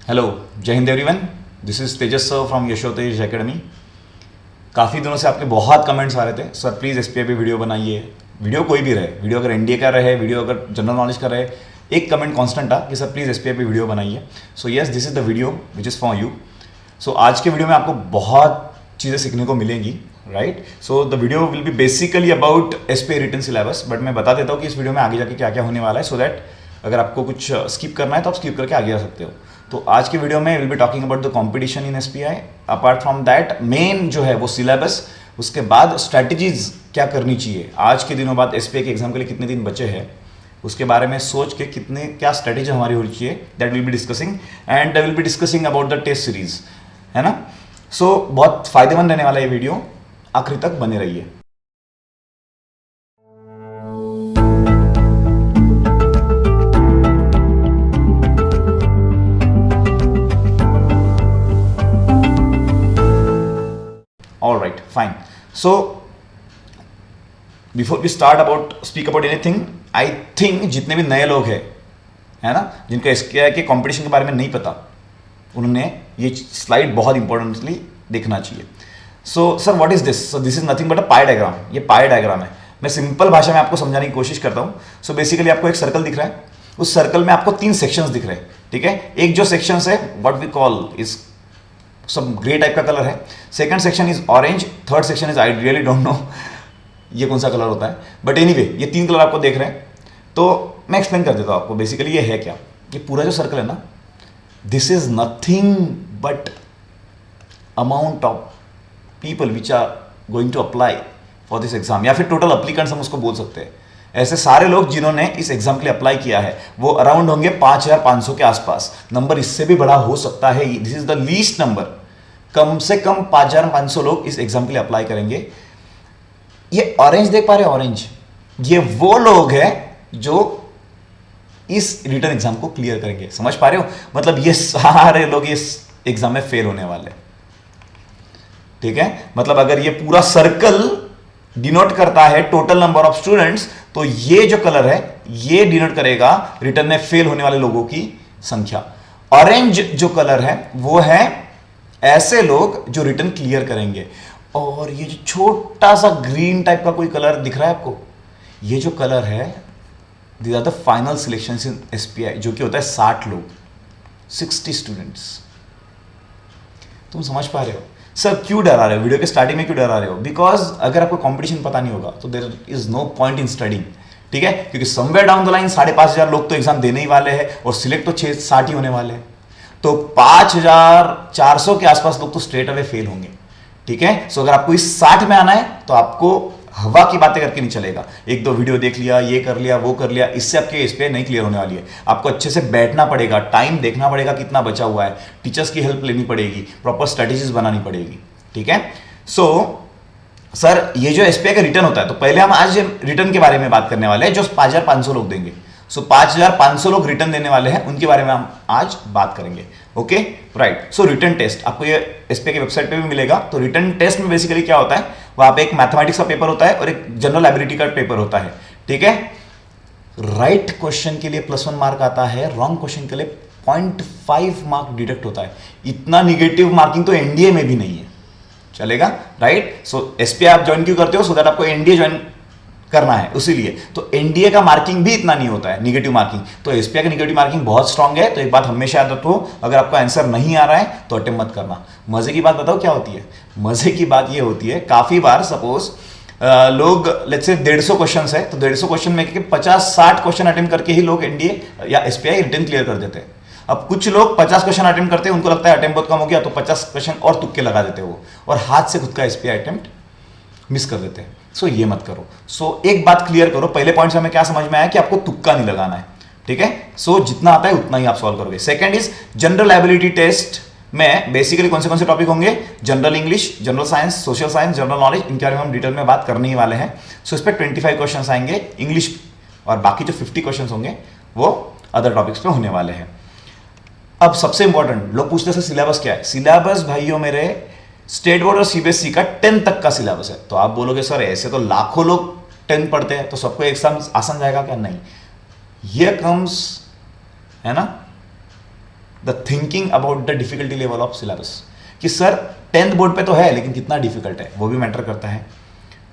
Hello, जय हिंद everyone. This is Tejas sir from Yashotej academy. काफ़ी दिनों से आपके बहुत कमेंट्स आ रहे थे, सर प्लीज़ एसपीआई पे वीडियो बनाइए। वीडियो कोई भी रहे, वीडियो अगर एनडीए का रहे, वीडियो अगर जनरल नॉलेज का रहे, एक कमेंट कांस्टेंट था कि सर प्लीज़ एसपीआई पे वीडियो बनाइए। So yes, this is the video which is for you. So आज के वीडियो में आपको बहुत चीज़ें सीखने को मिलेंगी, right. So the video will be basically about SPI written syllabus, but मैं बता देता हूँ कि इस वीडियो में आगे जाके क्या क्या होने वाला है, सो दैट अगर आपको कुछ स्किप करना है तो आप स्किप करके आगे जा सकते हो। तो आज के वीडियो में will be talking about the competition in SPI. Apart from that main जो है वो सिलेबस, उसके बाद स्ट्रैटेजीज क्या करनी चाहिए, आज के दिनों बाद एसपीआई के एग्जाम के लिए कितने दिन बचे हैं, उसके बारे में सोच के कितने क्या स्ट्रैटेजी हमारी होनी चाहिए, that will be discussing. And will be discussing about the test series, है ना। सो बहुत फायदेमंद रहने वाला ये वीडियो, आखिरी तक बने रहिए। All right, fine. So before we speak about anything, I think जितने भी नए लोग हैं, है ना, जिनका एसपीआई के कंपटीशन के बारे में नहीं पता, उन्होंने ये स्लाइड बहुत इंपॉर्टेंटली देखना चाहिए। So sir what is this? So this is nothing but a pi diagram. ये पाई डायग्राम है। मैं सिंपल भाषा में आपको समझाने की कोशिश करता हूँ। सो बेसिकली आपको एक सर्कल दिख रहा है, उस सर्कल में आपको 3 सेक्शंस दिख रहे हैं, ठीक है। एक जो सेक्शंस है व्हाट वी कॉल इज सब ग्रे टाइप का कलर है, second section is orange, third section is I really don't know ये कौन सा कलर होता है, बट एनीवे ये 3 कलर आपको देख रहे हैं। तो मैं एक्सप्लेन कर देता हूँ आपको। बेसिकली ये है क्या, ये पूरा जो सर्कल है ना, this is nothing but amount of people which are going to apply for this exam, या फिर टोटल अप्लीकेंट्स हम उसको बोल सकते हैं। ऐसे सारे लोग जिन्होंने इस एग्जाम के लिए अप्लाई किया है वो अराउंड होंगे 5500 के आसपास। नंबर इससे भी बड़ा हो सकता है, this is the least number. कम से कम 5500 लोग इस एग्जाम के लिए अप्लाई करेंगे। ये ऑरेंज देख पा रहे हो, ऑरेंज, ये वो लोग हैं जो इस रिटन एग्जाम को क्लियर करेंगे। समझ पा रहे हो? मतलब ये सारे लोग इस एग्जाम में फेल होने वाले, ठीक है। मतलब अगर ये पूरा सर्कल डिनोट करता है टोटल नंबर ऑफ स्टूडेंट्स, तो ये जो कलर है ये डिनोट करेगा रिटर्न में फेल होने वाले लोगों की संख्या। ऑरेंज जो कलर है वो है ऐसे लोग जो रिटर्न क्लियर करेंगे। और ये जो छोटा सा ग्रीन टाइप का कोई कलर दिख रहा है आपको, ये जो कलर है these are the final selection in SPI, जो कि होता है 60 लोग, 60 स्टूडेंट्स। तुम समझ पा रहे हो? सर क्यों डरा रहे हो, वीडियो के स्टार्टिंग में क्यों डरा रहे हो? बिकॉज अगर आपको कंपटीशन पता नहीं होगा तो there is no point in studying, ठीक है। क्योंकि समवेयर डाउन द लाइन 5500 लोग तो एग्जाम देने ही वाले हैं और सिलेक्ट तो 60 ही होने वाले हैं। तो 5400 के आसपास लोग तो स्ट्रेट अवे फेल होंगे, ठीक है। सो अगर आपको इस 60 में आना है तो आपको हवा की बातें करके नहीं चलेगा। 1-2 वीडियो देख लिया, ये कर लिया, वो कर लिया, इससे आपके एसपीआई नहीं क्लियर होने वाली है। आपको अच्छे से बैठना पड़ेगा, टाइम देखना पड़ेगा कितना बचा हुआ है, टीचर्स की हेल्प लेनी पड़ेगी, प्रॉपर स्ट्रेटेजीज बनानी पड़ेगी, ठीक है। सो सर ये जो एसपीआई का रिटर्न होता है, तो पहले हम आज रिटर्न के बारे में बात करने वाले हैं जो 5500 लोग देंगे। सो 5500 लोग रिटर्न देने वाले हैं, उनके बारे में हम आज बात करेंगे, ओके, राइट। सो रिटर्न टेस्ट आपको ये एसपीआई की वेबसाइट पे भी मिलेगा। तो रिटर्न टेस्ट में बेसिकली क्या होता है, वहां पे एक मैथमेटिक्स का पेपर होता है और एक जनरल एबिलिटी का पेपर होता है, ठीक है। राइट क्वेश्चन के लिए +1 मार्क आता है, रॉन्ग क्वेश्चन के लिए 0.5 मार्क डिडक्ट होता है। इतना निगेटिव मार्किंग तो एनडीए में भी नहीं है, चलेगा, राइट। सो एसपीआई आप ज्वाइन क्यों करते हो? सो दैट आपको एनडीए ज्वाइन करना है, उसीलिए। तो एनडीए का मार्किंग भी इतना नहीं होता है, निगेटिव मार्किंग। तो एसपीआई का निगेटिव मार्किंग बहुत स्ट्रांग है। तो एक बात हमेशा याद रखो, अगर आपका आंसर नहीं आ रहा है तो अटेम्प्ट मत करना। मजे की बात बताओ क्या होती है? मजे की बात ये होती है, काफी बार सपोज लोग लेट्स से 150 क्वेश्चन है, तो 150 क्वेश्चन में 50-60 क्वेश्चन अटेम्प्ट करके ही लोग एनडीए या एसपीआई रिटर्न क्लियर कर देते हैं। अब कुछ लोग 50 क्वेश्चन अटेम्प्ट करते हैं, उनको लगता है अटेम्प्ट बहुत कम हो गया, तो 50 क्वेश्चन और तुक्के लगा देते हैं वो, और हाथ से खुद का एसपीआई अटेम्प्ट मिस कर देते हैं। सो ये मत करो। सो एक बात क्लियर करो, पहले पॉइंट से हमें क्या समझ में आया कि आपको तुक्का नहीं लगाना है, ठीक है। सो जितना आता है उतना ही आप सॉल्व करोगे। Second is general ability test में बेसिकली कौन से टॉपिक होंगे? General English, general science, social science, general knowledge, इनके बारे में हम डिटेल में बात करने ही वाले हैं। सो इस पर 25 क्वेश्चन आएंगे इंग्लिश, और बाकी जो 50 क्वेश्चन होंगे वो अदर टॉपिक्स पे होने वाले हैं। अब सबसे इंपॉर्टेंट, लोग पूछते हैं सिलेबस क्या है? सिलेबस भाइयों मेरे स्टेट बोर्ड और सीबीएसई का 10 तक का सिलेबस है। तो आप बोलोगे सर ऐसे तो लाखों लोग 10 पढ़ते हैं, तो सबको एग्जाम आसान जाएगा क्या? नहीं, ये कम्स, है ना, the thinking about the difficulty level of syllabus, कि सर 10th बोर्ड पे तो है लेकिन कितना डिफिकल्ट है, वो भी मैटर करता है।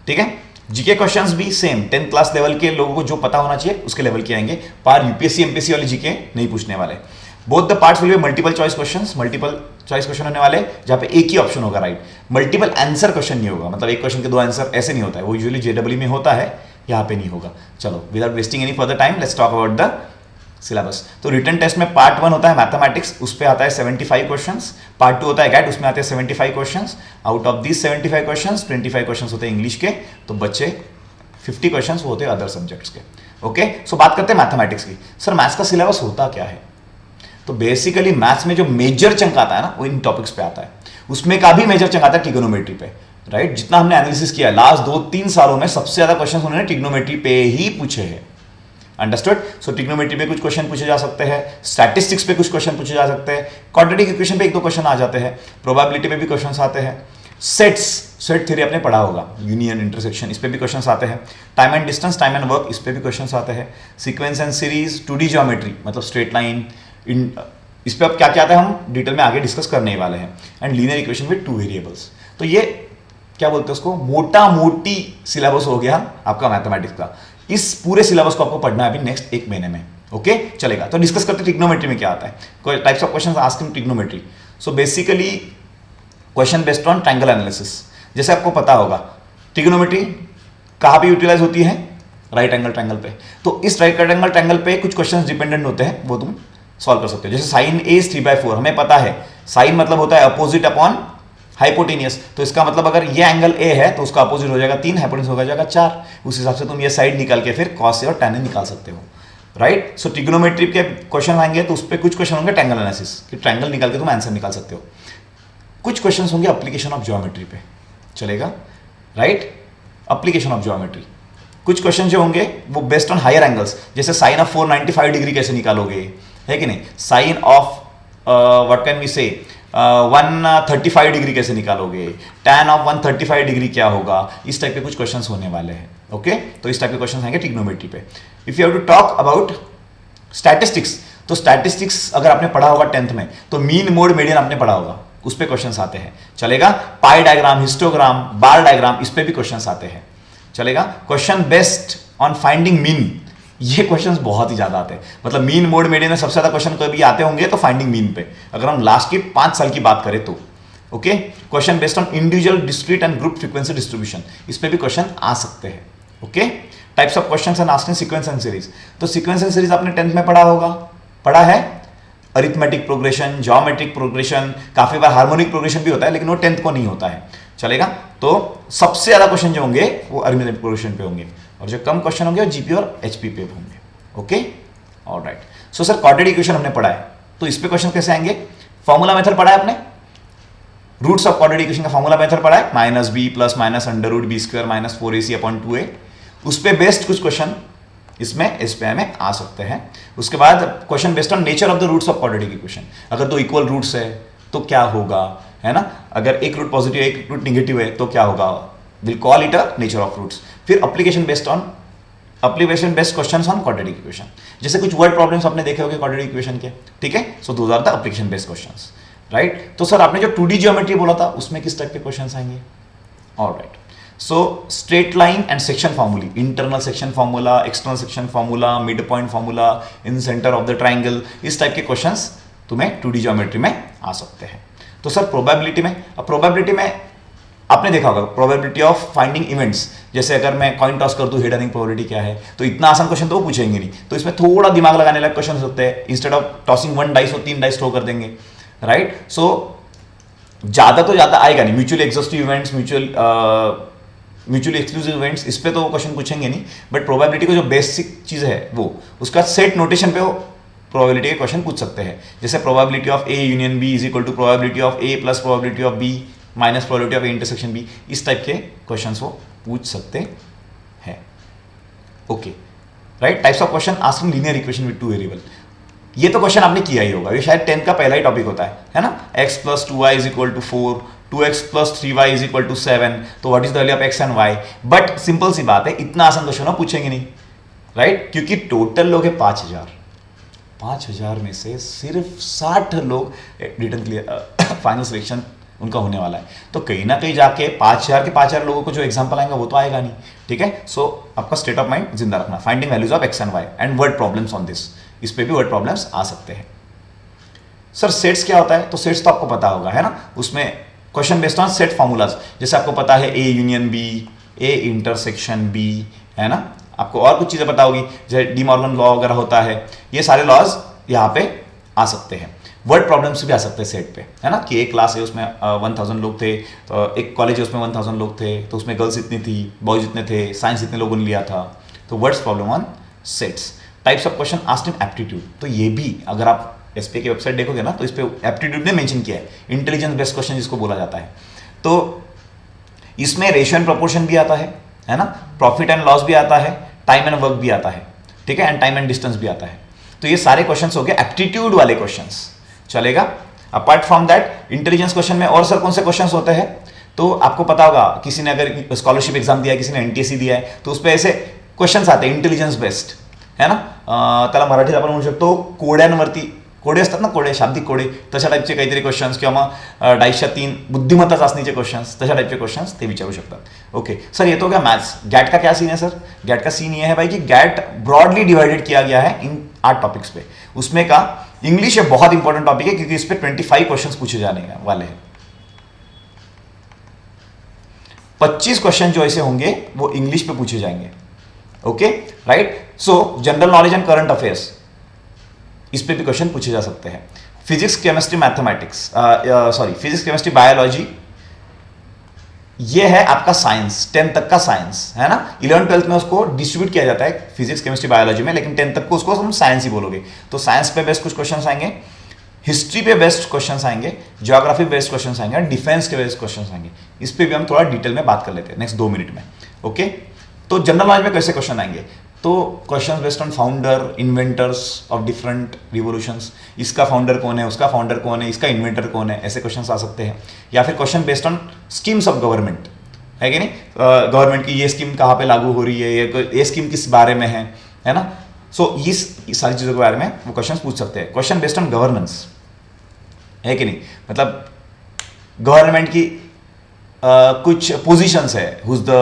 ठीक है, जीके क्वेश्चंस भी सेम 10th क्लास लेवल के लोगों को जो पता होना चाहिए उसके लेवल के आएंगे, पार यूपीएससी एमपीएससी वाले जीके नहीं पूछने वाले। Both the parts will be multiple choice questions, multiple choice question होने वाले जहां पे एक ही ऑप्शन होगा राइट, मल्टीपल आंसर क्वेश्चन नहीं होगा, मतलब एक क्वेश्चन के 2 आंसर ऐसे नहीं होता है, वो यूजुअली जेडब्ल्यू में होता है, यहाँ पे नहीं होगा। चलो without wasting any further time let's talk about the syllabus. तो रिटन टेस्ट में पार्ट 1 होता है मैथमेटिक्स, उस पे आता है 75 क्वेश्चंस, पार्ट 2 होता है गैट, उसमें आते हैं 75 questions, out of this 75 questions 25 questions होते हैं इंग्लिश के, तो बच्चे 50 क्वेश्चंस वो होते हैं अदर सब्जेक्ट्स के। ओके, सो बात करते हैं मैथमेटिक्स की। सर मैथ्स का सिलेबस होता क्या है? तो बेसिकली मैथ्स में जो मेजर चंक आता है ना वो इन टॉपिक्स पे आता है, उसमें का भी मेजर चंक आता है ट्रिग्नोमेट्री पे, राइट। जितना हमने एनालिसिस किया लास्ट 2-3 सालों में सबसे ज्यादा क्वेश्चन उन्होंने ट्रिग्नोमेट्री पे ही पूछे हैं। अंडरस्टूड? सो ट्रिग्नोमेट्री पे कुछ क्वेश्चन पूछे जा सकते हैं, स्टैटिस्टिक्स पे कुछ क्वेश्चन पूछे जा सकते हैं, क्वाड्रेटिक इक्वेशन पे 1-2 क्वेश्चन आ जाते हैं, प्रोबेबिलिटी पे भी क्वेश्चन आते हैं, सेट थ्योरी आपने पढ़ा होगा, यूनियन इंटरसेक्शन, इस पे भी क्वेश्चन आते हैं, time and distance, time and work, इस पे भी क्वेश्चन आते हैं, sequence and series, 2D geometry मतलब स्ट्रेट लाइन, इस पे अब क्या क्या आता है हम डिटेल में आगे डिस्कस करने ही वाले हैं, and linear equation with 2 variables. तो ये क्या बोलते हैं उसको, मोटा मोटी सिलेबस हो गया आपका मैथमेटिक्स का। इस पूरे सिलेबस को आपको पढ़ना है अभी नेक्स्ट 1 महीने में। ओके, चलेगा। तो डिस्कस करते हैं ट्रिग्नोमेट्री में क्या आता है, types of questions asked in trigonometry. So basically question based on triangle analysis. जैसे आपको पता होगा ट्रिग्नोमेट्री कहाँ पे यूटिलाइज होती है, राइट एंगल ट्रायंगल पे। तो इस राइट एंगल ट्रायंगल पे कुछ क्वेश्चंस डिपेंडेंट होते हैं, वो तुम सॉल्व कर सकते हो। जैसे साइन ए इज 3/4, हमें पता है साइन मतलब होता है अपोजिट अपॉन हाइपोटेनियस, तो इसका मतलब अगर ये एंगल ए है तो उसका अपोजिट हो जाएगा 3, हाइपोटेनियस हो जाएगा 4। उस हिसाब से तुम ये साइड निकाल के फिर कॉस से और tan निकाल सकते हो, राइट। सो ट्रिग्नोमेट्री के क्वेश्चन आएंगे तो उस पर कुछ क्वेश्चन होंगे ट्रायंगल एनालिसिस, कि ट्रायंगल निकाल के तुम आंसर निकाल सकते हो। कुछ क्वेश्चन होंगे एप्लीकेशन ऑफ ज्योमेट्री पे, चलेगा, राइट, एप्लीकेशन ऑफ ज्योमेट्री। कुछ क्वेश्चन जो होंगे वो बेस्ड ऑन हायर एंगल्स, जैसे साइन ऑफ 495 डिग्री कैसे निकालोगे, है कि नहीं, sine of what can we say 135 degree कैसे निकालोगे, tan ऑफ 135 डिग्री क्या होगा, इस टाइप के कुछ क्वेश्चंस होने वाले हैं। ओके, तो इस टाइप के क्वेश्चंस आएंगे ट्रिग्नोमेट्री पे। If you have to talk about statistics, तो स्टैटिस्टिक्स अगर आपने पढ़ा होगा 10th में तो मीन मोड मीडियन आपने पढ़ा होगा, उस पे क्वेश्चंस आते हैं, चलेगा। पाई डायग्राम, हिस्टोग्राम, बार डायग्राम, इस पे भी क्वेश्चंस आते हैं, चलेगा। Question based on finding mean, ये क्वेश्चंस बहुत ही ज्यादा आते हैं, मतलब मीन मोड मीडियन में सबसे ज्यादा क्वेश्चन कभी आते होंगे तो फाइंडिंग मीन पे, अगर हम लास्ट के 5 साल की बात करें तो। Okay, question based on individual, discrete and group frequency distribution, इस पे भी क्वेश्चन आ सकते हैं। Okay, types of questions and asked in sequence and series. तो सीक्वेंस एंड सीरीज आपने 10th में पढ़ा होगा, पढ़ा है। अरिथमेटिक प्रोग्रेशन, ज्योमेट्रिक प्रोग्रेशन, काफी बार हार्मोनिक प्रोग्रेशन भी होता है लेकिन वो 10th को नहीं होता है, चलेगा। तो सबसे ज्यादा क्वेश्चन जो होंगे वो अरिथमेटिक प्रोग्रेशन पे होंगे, और जो कम क्वेश्चन होंगे वो जीपी और एचपी पे होंगे। Okay, alright. So sir quadratic equation हमने पढ़ा है, तो इस पे क्वेश्चन कैसे आएंगे, फॉर्मूला मेथड पढ़ा है आपने, रूट्स ऑफ क्वाड्रेटिक इक्वेशन का फॉर्मूला मेथड पढ़ा है, -b + -√b² - 4ac/2a। उस पे बेस्ड कुछ क्वेश्चन इसमें SPI में आ सकते हैं। उसके बाद question based on nature of the roots of quadratic equation, अगर 2 इक्वल रूट्स है तो क्या होगा, है ना, अगर एक रूट पॉजिटिव है एक रूट नेगेटिव है तो क्या होगा, will call it a nature of roots. फिर application based questions on quadratic equation, जैसे कुछ वर्ड प्रॉब्लम्स आपने देखे होंगे क्वाड्रेटिक इक्वेशन के, ठीक है। So those are the application based questions, right. तो सर आपने जो 2D ज्योमेट्री बोला था उसमें किस टाइप के क्वेश्चंस आएंगे, alright. So straight line and section formulae, internal section formula, external section formula, mid point formula, in centre of the triangle, इस टाइप के क्वेश्चंस तुम्हें 2D ज्योमेट्री में आ सकते हैं। तो सर प्रोबेबिलिटी में, अब प्रोबेबिलिटी में आपने देखा होगा प्रोबेबिलिटी ऑफ फाइंडिंग इवेंट्स, जैसे अगर मैं कॉइन टॉस कर दूं हेड अर्निंग प्रोबेबिलिटी क्या है, तो इतना आसान क्वेश्चन तो वो पूछेंगे नहीं, तो इसमें थोड़ा दिमाग लगाने लायक क्वेश्चन होते हैं, इंस्टेड ऑफ टॉसिंग 1 डाइस वो 3 डाइस थ्रो कर देंगे, राइट। सो ज्यादा तो ज्यादा आएगा नहीं, mutually exclusive events, mutually exclusive events, इस पे तो वो क्वेश्चन पूछेंगे नहीं, बट प्रोबेबिलिटी को जो बेसिक चीज है वो उसका सेट नोटेशन पे वो प्रोबेबिलिटी के क्वेश्चन पूछ सकते हैं, जैसे probability of A union B is equal to probability of A plus probability of B minus probability of A intersection B, इस टाइप के क्वेश्चंस वो पूछ सकते हैं। Okay, right. Types of question asking linear equation with 2 variable, ये तो question आपने किया ही होगा, ये शायद 10th का पहला ही टॉपिक होता है ना, x + 2y = 4, 2x + 3y = 7, तो what is the value of x and y। But simple सी बात है, इतना आसान क्वेश्चन पूछेंगे नहीं, राइट, क्योंकि टोटल लोग है 5000 5,000 में से सिर्फ 60 लोग रिटर्न क्लियर फाइनल सिलेक्शन उनका होने वाला है। तो कहीं ना कहीं जाके 5,000 के 5,000 लोगों को जो एग्जाम्पल आएंगे वो तो आएगा नहीं, ठीक है। सो आपका स्टेट ऑफ माइंड जिंदा रखना, finding values of x and y and word problems on this, इस पे भी वर्ड प्रॉब्लम्स आ सकते हैं। सर सेट्स क्या होता है, तो सेट्स तो आपको पता होगा, है ना। उसमें question based on set formulas, जैसे आपको पता है A union B, A intersection B, है ना। आपको और कुछ चीजें पता होगी, जैसे डी मॉर्गन लॉ वगैरह होता है, ये सारे लॉज यहाँ पे आ सकते हैं। वर्ड प्रॉब्लम्स भी आ सकते हैं सेट पे, है ना, कि एक क्लास है उसमें 1000 लोग थे, तो एक कॉलेज है उसमें 1000 लोग थे, तो उसमें गर्ल्स इतनी थी, बॉयज इतने थे, साइंस इतने लोगों ने लिया था। तो words problem on sets. Types of question asked in aptitude, तो ये भी अगर आप एसपीए की वेबसाइट देखोगे ना, तो इस पे एप्टीट्यूड ने मेंशन किया है, इंटेलिजेंस बेस्ड क्वेश्चन जिसको बोला जाता है। तो इसमें रेशियो एंड प्रोपोर्शन भी आता है ना, प्रॉफिट एंड लॉस भी आता है, टाइम एंड वर्क भी आता है, ठीक है, एंड टाइम एंड डिस्टेंस भी आता है। तो ये सारे क्वेश्चंस हो गए एप्टीट्यूड वाले क्वेश्चंस, चलेगा। Apart from that intelligence question में और सर कौन से क्वेश्चंस होते हैं, तो आपको पता होगा, किसी ने अगर स्कॉलरशिप एग्जाम दिया है, किसी ने एनटीएससी दिया है, तो उस पर ऐसे क्वेश्चन्स आते हैं इंटेलिजन्स बेस्ड, है ना। त्याला मराठीत आपण म्हणू शकतो कोड्यांवरती, कोडे असतात ना, कोडे, शाब्दिक कोडे, तशा टाईपचे काहीतरी क्वेश्चन्स, किंवा मग 2/3 बुद्धिमत्ता चाचणीचे क्वेश्चंस, तशा टाईपचे क्वेश्चंस ते विचारू शकतात। ओके सर, ये तो क्या मैथ्स। गैट का क्या सीन है सर, गैट का सीन ये है भाई कि गैट ब्रॉडली डिवाइडेड किया गया है इन 8 टॉपिक्स पे। उसमें का इंग्लिश है बहुत इंपॉर्टेंट टॉपिक है, क्योंकि इस पे 25 क्वेश्चंस पूछे जाने वाले हैं। 25 क्वेश्चन जो ऐसे होंगे वो इंग्लिश पे पूछे जाएंगे, okay right. So general knowledge and current affairs, इस पे भी क्वेश्चन पूछे जा सकते हैं। Physics chemistry mathematics, sorry physics chemistry biology, ये है आपका साइंस, 10th तक का साइंस, है ना। 11th 12th में उसको डिस्ट्रीब्यूट किया जाता है फिजिक्स केमिस्ट्री बायोलॉजी में, लेकिन 10th तक को उसको हम साइंस ही बोलोगे। तो साइंस पे बेस्ड कुछ क्वेश्चन आएंगे, हिस्ट्री पे बेस्ड क्वेश्चन आएंगे, ज्योग्राफी बेस्ड क्वेश्चन आएंगे, डिफेंस के बेस्ड क्वेश्चन आएंगे। इस पे भी हम थोड़ा डिटेल में बात कर लेते हैं नेक्स्ट 2 मिनट में, ओके। तो जनरल नॉलेज में कैसे क्वेश्चन आएंगे, तो question based on founder, inventors of different revolutions, इसका फाउंडर कौन है, उसका फाउंडर कौन है, इसका इन्वेंटर कौन है, ऐसे क्वेश्चन आ सकते हैं। या फिर question based on schemes of government, है कि नहीं, गवर्नमेंट की ये स्कीम कहाँ पे लागू हो रही है, ये स्कीम किस बारे में है ना। सो इस सारी चीज़ों के बारे में वो क्वेश्चन पूछ सकते हैं। क्वेश्चन बेस्ड ऑन गवर्नेंस, है कि नहीं, मतलब गवर्नमेंट की कुछ पोजीशंस है, who's the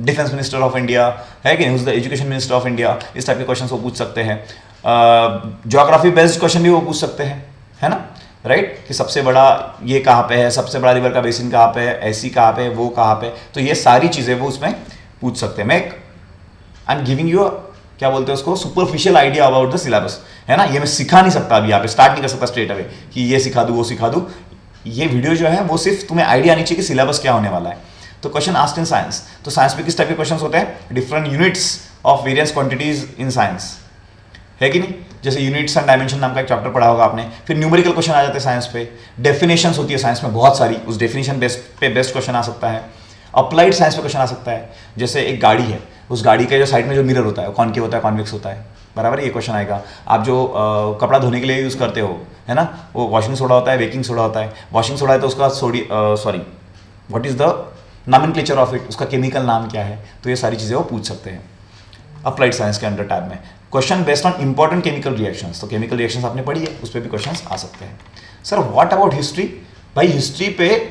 defence minister of India, है कि नहीं, who's the education minister of India, इस टाइप के क्वेश्चन वो पूछ सकते हैं। ज्योग्राफी बेस्ड क्वेश्चन भी वो पूछ सकते हैं, है ना, राइट, कि सबसे बड़ा ये कहाँ पे है, सबसे बड़ा रिवर का बेसिन कहाँ पे है, ऐसी कहाँ पे है, वो कहाँ पे, तो ये सारी चीज़ें वो उसमें पूछ सकते हैं। मैं आई एम गिविंग यू क्या बोलते हैं उसको, superficial idea about the syllabus, है ना। ये मैं सिखा नहीं सकता अभी, यहाँ पे स्टार्ट नहीं कर सकता स्ट्रेट अवे कि ये सिखा दूँ वो सिखा दूँ। ये वीडियो जो है वो सिर्फ तुम्हें आइडिया आनी चाहिए कि सिलेबस क्या होने वाला है। तो क्वेश्चन आस्क्ड इन साइंस, तो साइंस में किस टाइप के क्वेश्चन होते हैं, different units of various quantities in science, है कि नहीं, जैसे यूनिट्स एंड डायमेंशन नाम का एक चैप्टर पढ़ा होगा आपने। फिर न्यूमेरिकल क्वेश्चन आ जाते हैं साइंस पे, डेफिनेशंस होती है साइंस में बहुत सारी, उस डेफिनेशन बेस्ट क्वेश्चन आ सकता है। अप्लाइड साइंस पे क्वेश्चन आ सकता है, जैसे एक गाड़ी है, उस गाड़ी के जो साइड में जो मिरर होता है वो कॉनकेव होता है, कॉन्वेक्स होता है, बराबर, ये क्वेश्चन आएगा। आप जो कपड़ा धोने के लिए यूज़ करते हो, है ना, वो वॉशिंग सोडा होता है, बेकिंग सोडा होता है। वॉशिंग सोडा है तो उसका sorry what is the nomenclature of it, उसका केमिकल नाम क्या है, तो ये सारी चीज़ें वो पूछ सकते हैं अप्लाइड साइंस के अंडर टैब में। Question based on important chemical reactions, तो केमिकल रिएक्शंस आपने पढ़ी है, उस पर भी क्वेश्चन आ सकते हैं। सर व्हाट अबाउट हिस्ट्री, भाई हिस्ट्री पे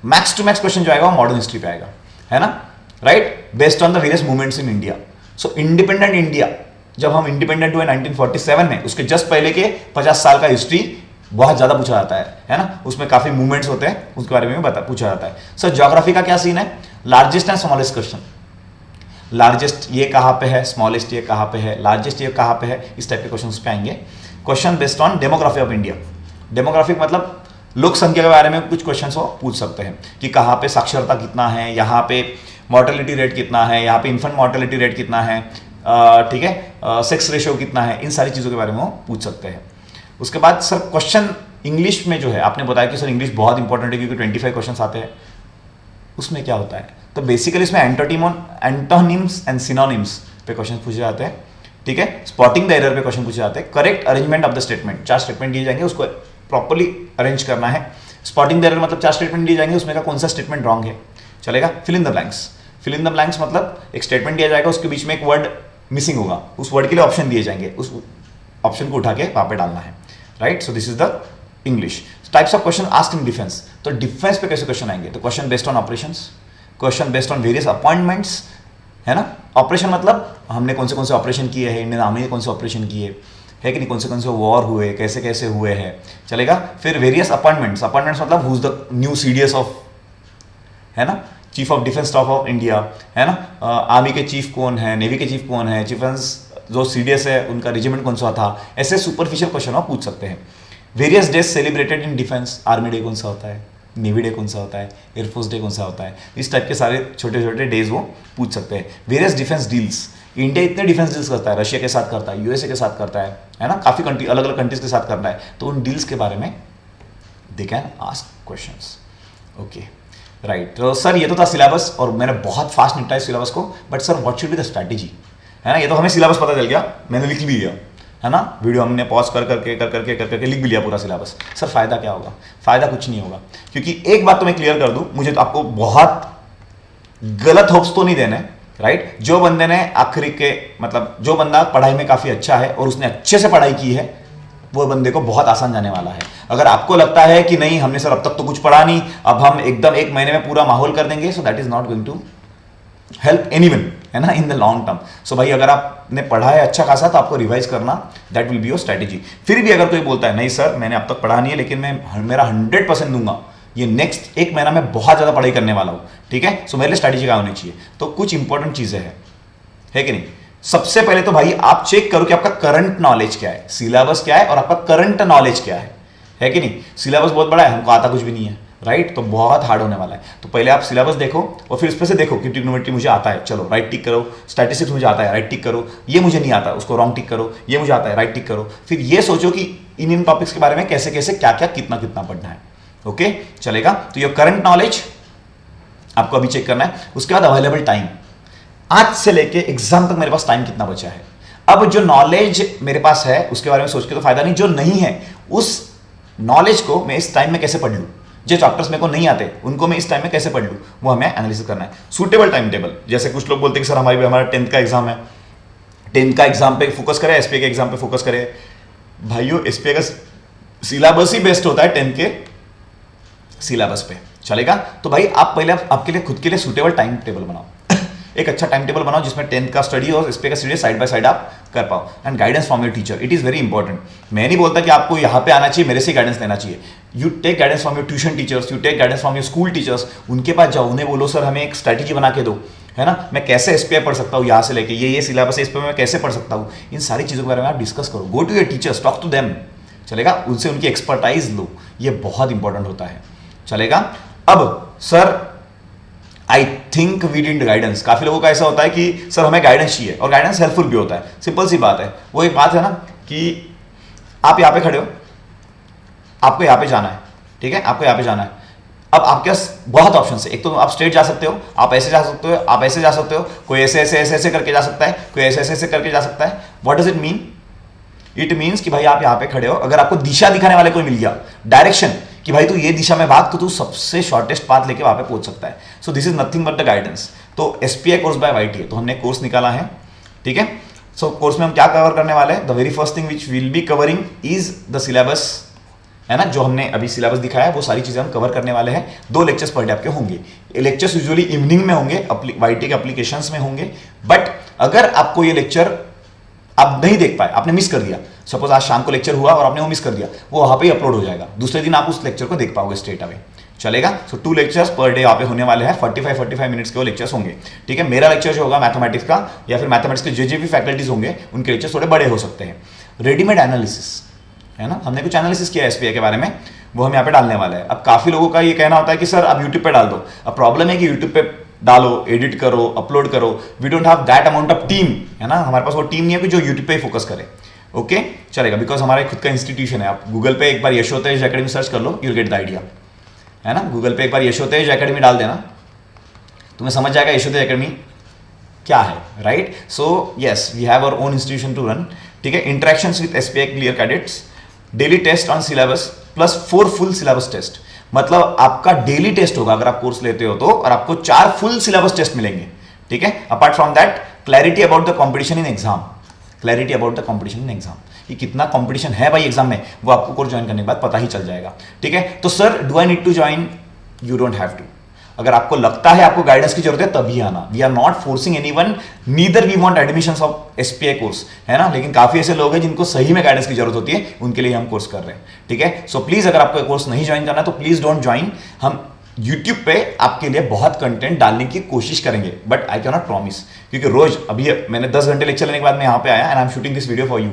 मैक्स टू मैक्स क्वेश्चन जो आएगा वो मॉडर्न हिस्ट्री पे आएगा, है ना, right, based on the various movements in India. So independent India, जब हम इंडिपेंडेंट हुए 1947 में, उसके जस्ट पहले के 50 साल का हिस्ट्री बहुत ज़्यादा पूछा जाता है ना, उसमें काफ़ी मूवमेंट्स होते हैं, उसके बारे में पूछा जाता है। सर ज्योग्राफी का क्या सीन है, largest and smallest question, largest ये कहाँ पे है, स्मॉलेस्ट ये कहाँ पे है, लार्जेस्ट ये कहाँ पे है, इस टाइप के क्वेश्चन पे आएंगे। Question based on demography of India, demography मतलब लोक संख्या के बारे में कुछ क्वेश्चन वो पूछ सकते हैं कि कहाँ पे साक्षरता कितना है, यहाँ पे मॉर्टेलिटी रेट कितना है, यहाँ पे इन्फेंट मॉर्टेलिटी रेट कितना है, ठीक है, सेक्स रेशियो कितना है, इन सारी चीज़ों के बारे में वो पूछ सकते हैं। उसके बाद सर क्वेश्चन इंग्लिश में जो है, आपने बताया कि सर इंग्लिश बहुत इंपॉर्टेंट है क्योंकि 25 क्वेश्चन आते हैं, उसमें क्या होता है, तो बेसिकली इसमें एंटोनिम्स एंड सिनोनिम्स पे क्वेश्चन पूछे जाते हैं, ठीक है, स्पॉटिंग द एरर पे क्वेश्चन पूछे जाते हैं, correct arrangement of the statement, 4 statement दिए जाएंगे, उसको प्रॉपर्ली अरेंज करना है। स्पॉटिंग द एरर मतलब 4 स्टेटमेंट दिए जाएंगे, उसमें का कौन सा स्टेटमेंट रॉन्ग है, चलेगा। Fill in the blanks, fill in the blanks मतलब एक स्टेटमेंट दिया जाएगा, उसके बीच में एक वर्ड मिसिंग होगा, उस वर्ड के लिए ऑप्शन दिए जाएंगे, उस ऑप्शन को उठा के वहां पे डालना है, right. So this is the English. Types of question asked in defence, तो डिफेंस पे कैसे क्वेश्चन आएंगे, तो question based on operations, question based on various appointments, है ना। ऑपरेशन मतलब हमने कौन से ऑपरेशन किए हैं, इंडियन आर्मी ने कौन से ऑपरेशन किए है कि नहीं, कौन से वॉर हुए, कैसे कैसे हुए हैं, चलेगा। फिर वेरियस अपॉइंटमेंट्स, अपॉइंटमेंट्स मतलब who is the new CDS of, है ना, chief of defence staff of India, है ना, आर्मी के चीफ कौन है, नेवी के चीफ कौन है, डिफेंस जो सीडीएस है उनका रेजिमेंट कौन सा था, ऐसे सुपरफिशियल क्वेश्चन आप पूछ सकते हैं। Various days celebrated in defence, army day कौन सा होता है, नेवी डे कौन सा होता है, एयरफोर्स डे कौन सा होता है, इस टाइप के सारे छोटे छोटे डेज वो पूछ सकते हैं। वेरियस डिफेंस डील्स, इंडिया इतने डिफेंस डील्स करता है, रशिया के साथ करता है, यूएसए के साथ करता है ना, काफ़ी कंट्री अलग अलग कंट्रीज के साथ करता है, तो उन डील्स के बारे में they can ask questions. Okay right, तो सर ये तो था सिलेबस और मैंने बहुत फास्ट निपटाया सिलेबस को, but sir what should be the strategy, है ना। ये तो हमें सिलेबस पता चल गया, मैंने लिख लिया, है ना, वीडियो हमने पॉज कर करके लिख भी लिया पूरा सिलेबस। सर फायदा क्या होगा, फायदा कुछ नहीं होगा, क्योंकि एक बात तो मैं क्लियर कर दूं, मुझे तो आपको बहुत गलत होप्स तो नहीं देने, राइट। जो बंदे ने आखिरी के मतलब जो बंदा पढ़ाई में काफी अच्छा है और उसने अच्छे से पढ़ाई की है, वो बंदे को बहुत आसान जाने वाला है। अगर आपको लगता है कि नहीं हमने सर अब तक तो कुछ पढ़ा नहीं, अब हम एकदम एक महीने में पूरा माहौल कर देंगे, so that is not going to help anyone, है ना, इन द लॉन्ग टर्म। सो भाई अगर आपने पढ़ा है अच्छा खासा तो आपको रिवाइज करना, that will be your strategy. फिर भी अगर कोई बोलता है नहीं सर मैंने अब तक पढ़ा नहीं है लेकिन मैं मेरा 100% दूंगा, ये नेक्स्ट एक महीना में बहुत ज्यादा पढ़ाई करने वाला हूं, ठीक है, सो मेरे लिए स्ट्रैटेजी क्या होनी चाहिए। तो कुछ इंपॉर्टेंट चीजें हैं, है कि नहीं। सबसे पहले तो भाई आप चेक करो कि आपका करंट नॉलेज क्या है, सिलेबस क्या है और आपका करंट नॉलेज क्या है कि नहीं। सिलेबस बहुत बड़ा है, हमको आता कुछ भी नहीं है, राइट, तो बहुत हार्ड होने वाला है। तो पहले आप सिलेबस देखो और फिर उसमें से देखो कि ट्रिग्नोमेट्री मुझे आता है, चलो राइट टिक करो, स्टैटिस्टिक्स मुझे आता है, राइट टिक करो, ये मुझे नहीं आता उसको रॉन्ग टिक करो, ये मुझे आता है राइट टिक करो। फिर ये सोचो कि इन टॉपिक्स के बारे में कैसे कैसे क्या क्या कितना कितना पढ़ना है, ओके चलेगा। तो ये करंट नॉलेज आपको अभी चेक करना है। उसके बाद अवेलेबल टाइम, आज से लेके एग्जाम तक मेरे पास टाइम कितना बचा है। अब जो नॉलेज मेरे पास है उसके बारे में सोच के तो फायदा नहीं, जो नहीं है उस नॉलेज को मैं इस टाइम में कैसे पढ़ लूं, जो चैप्टर्स मेरे को नहीं आते उनको मैं इस टाइम में कैसे पढ़ लूं, वो हमें एनालिसिस करना है। सूटेबल टाइम टेबल, जैसे कुछ लोग बोलते हैं कि सर हमारा 10th का एग्जाम है, 10th का एग्जाम पे फोकस करें, एसपीए के एग्जाम पे फोकस करें। भाइयों एसपीए का सिलेबस ही बेस्ट होता है 10th के सिलेबस पे, चलेगा। तो भाई आप पहले आपके लिए खुद के लिए सूटेबल टाइम टेबल बनाओ एक अच्छा टाइम टेबल बनाओ जिसमें 10th का स्टडी और एसपीए का स्टडी साइड बाय साइड आप कर पाओ। And guidance from your teacher, it is very important. मैं नहीं बोलता कि आपको यहाँ पे आना चाहिए, मेरे से गाइडेंस लेना चाहिए। You take guidance from your tuition teachers, you take guidance from your school teachers, उनके पास जाओ, उन्हें बोलो सर हमें एक स्ट्रैटेजी बना के दो, है ना, मैं कैसे एसपीआई पढ़ सकता हूँ यहाँ से लेके ये सिलेबस है, इस पर मैं कैसे पढ़ सकता हूँ, इन सारी चीज़ों के बारे में आप डिस्कस करो। Go to your teachers, talk to them, चलेगा, उनसे उनकी एक्सपर्टाइज लो, ये बहुत इंपॉर्टेंट होता है, चलेगा। अब sir I think we did guidance, काफी लोगों का ऐसा होता है कि सर हमें गाइडेंस चाहिए, और गाइडेंस हेल्पफुल भी होता है, सिंपल सी बात है। वो एक बात है ना कि आप यहाँ पे खड़े हो, आपको यहाँ पे जाना है, ठीक है, आपको यहाँ पे जाना है। अब आपके पास बहुत ऑप्शन है, एक तो आप स्ट्रेट जा सकते हो, आप ऐसे जा सकते हो, आप ऐसे जा सकते हो, कोई ऐसे ऐसे ऐसे ऐसे करके जा सकता है, कोई ऐसे ऐसे ऐसे करके जा सकता है। What does it mean? It means कि भाई आप यहाँ पे खड़े हो, अगर आपको दिशा दिखाने वाले कोई मिल गया, डायरेक्शन, कि भाई तू ये दिशा में भाग, तो तू सबसे शॉर्टेस्ट पाथ लेके वहां पे पहुंच सकता है। So this is nothing but the guidance. तो एसपीआई कोर्स बाय वाईटीए, तो हमने कोर्स निकाला है, ठीक है। सो कोर्स में हम क्या कवर करने वाले हैं? The very first thing which will be covering is the syllabus, है ना, जो हमने अभी सिलेबस दिखाया है वो सारी चीजें हम कवर करने वाले हैं। 2 लेक्चर्स पर डे आपके होंगे। लेक्चर्स यूजुअली इवनिंग में होंगे, वाईटीए के एप्लीकेशंस में होंगे, बट अगर आपको ये लेक्चर आप नहीं देख पाए, आपने मिस कर दिया, सपोज आज शाम को लेक्चर हुआ और आपने वो मिस कर दिया, वो वहां पे ही अपलोड हो जाएगा, दूसरे दिन आप उस लेक्चर को देख पाओगे स्ट्रेट अवे, चलेगा। सो 2 लेक्चर्स पर डे यहाँ पे होने वाले हैं, 45 मिनट्स के वो लेक्चर्स होंगे, ठीक है। मेरा लेक्चर जो होगा मैथमेटिक्स का, या फिर मैथमेटिक्स के जो भी फैकल्टीज होंगे उनके लेक्चर्स थोड़े बड़े हो सकते हैं। रेडीमेड एनालिसिस, है ना, हमने कुछ एनालिसिस किया एसपीआई के बारे में, वो हम यहाँ पे डालने वाले हैं। अब काफी लोगों का ये कहना होता है कि सर आप यूट्यूब पे डाल दो। अब प्रॉब्लम है कि यूट्यूब पे डालो, एडिट करो, अपलोड करो, we don't have that amount of team, है ना, हमारे पास वो टीम नहीं है कि जो यूट्यूब पे ही फोकस करे, ओके चलेगा, बिकॉज हमारा खुद का इंस्टीट्यूशन है। आप गूगल पे एक बार यशोतेज एकेडमी सर्च कर लो, you will get the idea, है ना। गूगल पे एक बार यशोतेज एकेडमी डाल देना, तुम्हें समझ जाएगा यशोतेज एकेडमी क्या है, right. So yes, we have our own institution to run, ठीक है। Interactions with SPI clear cadets, daily test on syllabus plus 4 full syllabus test, मतलब आपका डेली टेस्ट होगा अगर आप कोर्स लेते हो तो, और आपको 4 फुल सिलेबस टेस्ट मिलेंगे, ठीक है। Apart from that clarity about the competition in exam, clarity about the competition in exam, कि कितना कंपटीशन है भाई एग्जाम में, वो आपको कोर्स ज्वाइन करने के बाद पता ही चल जाएगा। ठीक है, तो sir do I need to join? You don't have to. अगर आपको लगता है आपको गाइडेंस की जरूरत है तभी आना। We are not forcing anyone, neither we want admissions of SPI course, है ना। लेकिन काफी ऐसे लोग हैं जिनको सही में गाइडेंस की जरूरत होती है, उनके लिए हम कोर्स कर रहे हैं। ठीक है, सो प्लीज अगर आपको कोर्स नहीं ज्वाइन करना तो प्लीज डोंट ज्वाइन। हम YouTube पे आपके लिए बहुत कंटेंट डालने की कोशिश करेंगे, but I can not promise, क्योंकि रोज अभी मैंने 10 घंटे लेक्चर लेने के बाद मैं यहाँ पे आया and I am shooting this video for you.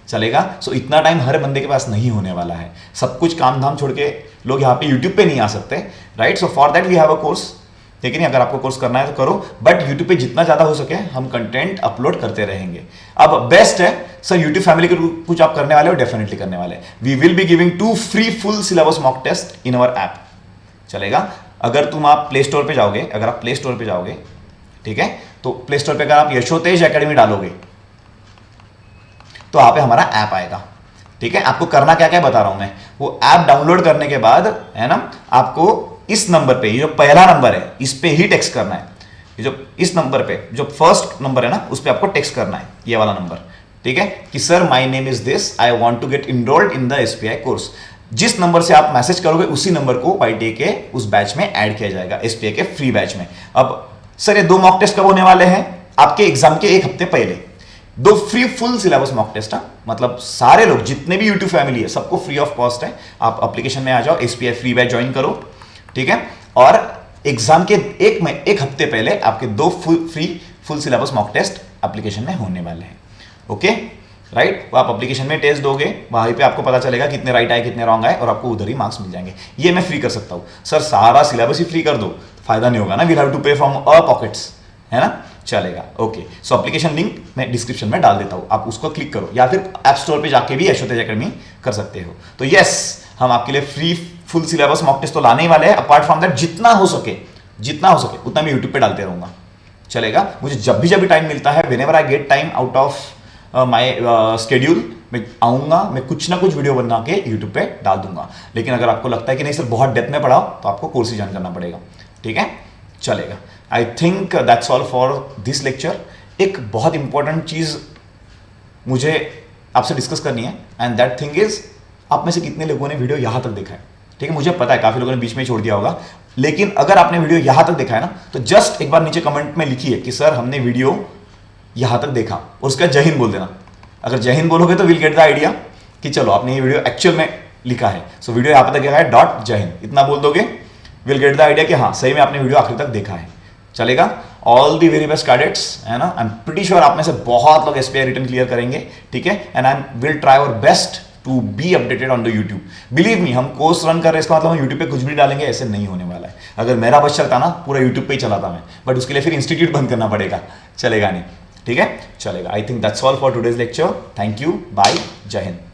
चलेगा? सो इतना टाइम हर बंदे के पास नहीं होने वाला है। सब कुछ काम धाम छोड़ के लोग यहाँ पे यूट्यूब पे नहीं आ सकते, right. So for that we have a course. ठीक है नहीं, अगर आपको कोर्स करना है तो करो, बट यूट्यूब पे जितना ज्यादा हो सके हम कंटेंट अपलोड करते रहेंगे। अब बेस्ट है सर यूट्यूब फैमिली के कुछ आप करने वाले हो, डेफिनेटली करने वाले। We will be giving 2 free full syllabus mock test in our app. चलेगा? अगर तुम आप प्ले स्टोर पे जाओगे, अगर आप प्ले स्टोर पे जाओगे, ठीक है, तो प्ले स्टोर पे अगर आप यशोतेज एकेडमी डालोगे तो वहां पे हमारा ऐप आएगा। ठीक है, आपको करना क्या क्या बता रहा हूं मैं। वो ऐप डाउनलोड करने के बाद, है ना, आपको इस नंबर पे, ये जो पहला नंबर है इस पे ही टेक्स्ट करना है। ये जो इस नंबर पे जो फर्स्ट नंबर है ना, उस पे आपको टेक्स्ट करना है, ये वाला नंबर। ठीक है, कि sir my name is this, I want to get enrolled in the SPI course. जिस नंबर से आप मैसेज करोगे उसी नंबर को YTA के उस बैच में ऐड किया जाएगा, एसपीआई के फ्री बैच में। अब सर ये 2 मॉक टेस्ट कब होने वाले हैं? आपके एग्जाम के 1 हफ्ते पहले 2 free full syllabus mock test. मतलब सारे लोग, जितने भी यूट्यूब फैमिली है, सबको फ्री ऑफ कॉस्ट है। आप एप्लीकेशन में आ जाओ, एसपीआई फ्री बैच ज्वाइन करो। ठीक है, और एग्जाम के 1 हफ्ते पहले आपके 2 free full syllabus mock test application में होने वाले हैं। Okay, right. वो आप एप्लीकेशन में टेस्ट दोगे, वहीं पे आपको पता चलेगा कितने राइट आए कितने रॉन्ग आए, और आपको उधर ही मार्क्स मिल जाएंगे। ये मैं फ्री कर सकता हूं। सर सारा सिलेबस ही फ्री कर दो, फायदा नहीं होगा ना, वील हैव टू पे फ्रॉम अवर पॉकेट्स, है ना। चलेगा? ओके, सो एप्लीकेशन लिंक मैं डिस्क्रिप्शन में डाल देता हूं, आप उसको क्लिक करो, या फिर ऐप स्टोर पे जाके भी यशोतेज एकेडमी कर सकते हो। तो यस, हम आपके लिए free full syllabus mock test तो लाने ही वाले हैं। अपार्ट फ्रॉम दैट जितना हो सके उतना मैं यूट्यूब पे डालते रहूंगा। चलेगा? मुझे जब भी टाइम मिलता है, whenever I get time out of my schedule, मैं आऊंगा, मैं कुछ ना कुछ वीडियो बना के यूट्यूब पे डाल दूंगा। लेकिन अगर आपको लगता है कि नहीं सर बहुत डेप्थ में पढ़ाओ, तो आपको कोर्स ही ज्वाइन करना पड़ेगा। ठीक है, चलेगा। I think that's all for this lecture. एक बहुत इंपॉर्टेंट चीज मुझे आपसे डिस्कस करनी है, एंड दैट थिंग इज, आप में से कितने लोगों ने वीडियो यहां तक देखा है? ठीक है, मुझे पता है काफी लोगों ने बीच में छोड़ दिया होगा, लेकिन अगर आपने वीडियो यहां तक देखा है ना, तो जस्ट एक बार नीचे कमेंट में लिखिए कि सर हमने वीडियो यहां तक देखा, और उसका जय हिंद बोल देना। अगर जय हिंद बोलोगे तो विल गेट द आइडिया कि चलो आपने ये वीडियो एक्चुअल में लिखा है। सो वीडियो यहां पर तक है डॉट जय हिंद, इतना बोल दोगे, विल गेट द आइडिया कि हाँ सही में आपने वीडियो आखिर तक देखा है। चलेगा? All the very best cadets, है ना। आई एम प्रीटी श्योर आप में से बहुत लोग एसपीआई रिटन क्लियर करेंगे। ठीक है, and I will try our best to be updated on the YouTube. Believe me, हम कोर्स रन कर रहे हैं, इसका मतलब हम यूट्यूब पे कुछ भी डालेंगे, ऐसे नहीं होने वाला है। अगर मेरा बस चलता ना, पूरा यूट्यूब पे ही चलाता मैं, बट उसके लिए फिर इंस्टीट्यूट बंद करना पड़ेगा। चलेगा नहीं? ठीक है, चलेगा। I think that's all for today's lecture. Thank you, bye, जय हिंद।